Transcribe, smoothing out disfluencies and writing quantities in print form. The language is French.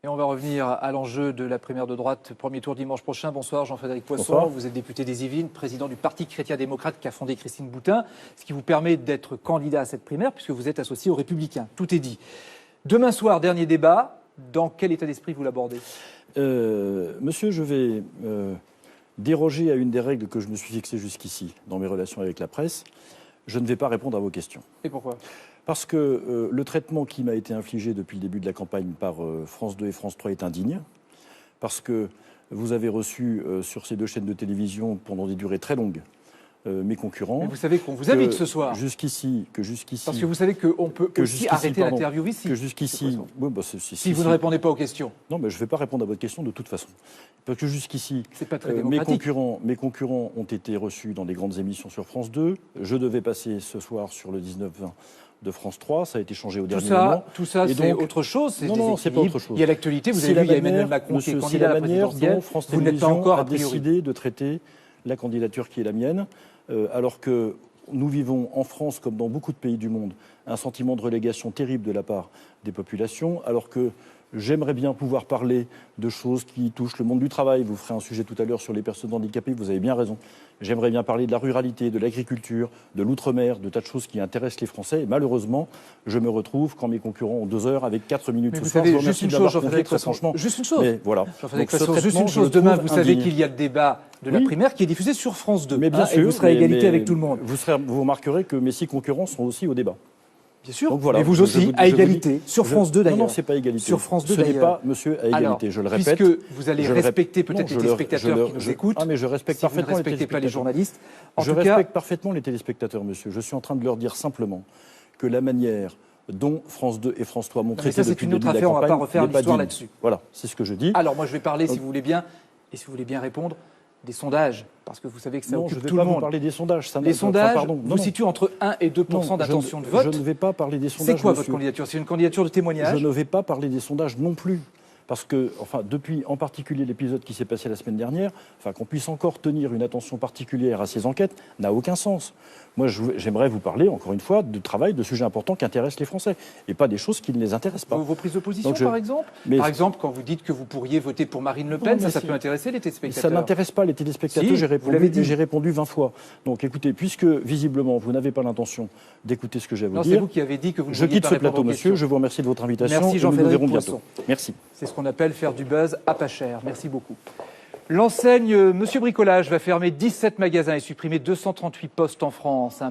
Et on va revenir à l'enjeu de la primaire de droite, premier tour dimanche prochain. Bonsoir Jean-Frédéric Poisson, Bonsoir. Vous êtes député des Yvelines, président du Parti chrétien-démocrate qu'a fondé Christine Boutin, ce qui vous permet d'être candidat à cette primaire puisque vous êtes associé aux Républicains. Tout est dit. Demain soir, dernier débat. Dans quel état d'esprit vous l'abordez ? Monsieur, je vais déroger à une des règles que je me suis fixées jusqu'ici dans mes relations avec la presse. Je ne vais pas répondre à vos questions. Et pourquoi ? Parce que le traitement qui m'a été infligé depuis le début de la campagne par France 2 et France 3 est indigne. Parce que vous avez reçu sur ces deux chaînes de télévision pendant des durées très longues mes concurrents. Mais vous savez qu'on vous invite ce soir. Jusqu'ici. Parce que vous savez qu'on peut aussi arrêter l'interview ici. Que jusqu'ici. Oui, bah, si vous ne répondez pas aux questions. Non, mais je ne vais pas répondre à votre question de toute façon. Parce que jusqu'ici, c'est pas très démocratique. Mes concurrents ont été reçus dans des grandes émissions sur France 2. Je devais passer ce soir sur le 19-20 de France 3. Ça a été changé au dernier moment. Tout ça, c'est autre chose. Non, c'est pas autre chose. Il y a l'actualité. Vous avez vu, il y a Emmanuel Macron qui est candidat à la présidentielle. France vous n'êtes pas encore a décidé de traiter la candidature qui est la mienne, alors que nous vivons en France, comme dans beaucoup de pays du monde, un sentiment de relégation terrible de la part des populations, alors que j'aimerais bien pouvoir parler de choses qui touchent le monde du travail. Vous ferez un sujet tout à l'heure sur les personnes handicapées, vous avez bien raison. J'aimerais bien parler de la ruralité, de l'agriculture, de l'outre-mer, de tas de choses qui intéressent les Français. Et malheureusement, je me retrouve quand mes concurrents ont 2 heures avec 4 minutes ce soir. Je vous remercie juste une chose, Jean-Frédéric Poisson. Juste une chose. Mais voilà. Juste une chose. Demain, vous savez qu'il y a le débat de la primaire qui est diffusé sur France 2. Mais bien sûr, et vous serez à égalité avec tout le monde. Vous remarquerez que mes 6 concurrents sont aussi au débat. Bien sûr, donc voilà, mais vous aussi, à égalité, sur France 2 d'ailleurs. Non, c'est pas égalité. Sur France 2 d'ailleurs. Ce n'est pas, monsieur, à égalité, alors, je le répète. Puisque vous allez respecter peut-être les téléspectateurs qui nous écoutent. Ah, mais je respecte parfaitement vous ne respectez pas les journalistes. Je respecte parfaitement les téléspectateurs, monsieur. Je suis en train de leur dire simplement que la manière dont France 2 et France 3 m'ont traité depuis le début de la campagne n'est pas digne. Ça, c'est une autre affaire, on ne va pas refaire l'histoire là-dessus. Voilà, c'est ce que je dis. Alors, moi, je vais parler, si vous voulez bien, et si vous voulez bien répondre, des sondages, parce que vous savez que ça occupe tout le monde. Je ne vais pas vous parler des sondages. Les sondages vous situent entre 1 et 2% d'intention de vote. Je ne vais pas parler des sondages. C'est quoi votre candidature ? C'est une candidature de témoignage ? Je ne vais pas parler des sondages non plus. Parce que, enfin, depuis en particulier l'épisode qui s'est passé la semaine dernière, enfin, qu'on puisse encore tenir une attention particulière à ces enquêtes n'a aucun sens. Moi, j'aimerais vous parler, encore une fois, de travail, de sujets importants qui intéressent les Français, et pas des choses qui ne les intéressent pas. Vos prises de position, par exemple ? Par exemple, quand vous dites que vous pourriez voter pour Marine Le Pen, ça peut intéresser les téléspectateurs ? Ça n'intéresse pas les téléspectateurs, j'ai répondu 20 fois. Donc écoutez, puisque visiblement vous n'avez pas l'intention d'écouter ce que j'ai à vous dire... C'est vous qui avez dit que vous ne Je quitte ce plateau, monsieur, je vous remercie de votre invitation. Merci Jean-Frédéric Poisson. Merci. C'est ce qu'on appelle faire du buzz à pas cher. Merci beaucoup. L'enseigne Monsieur Bricolage va fermer 17 magasins et supprimer 238 postes en France.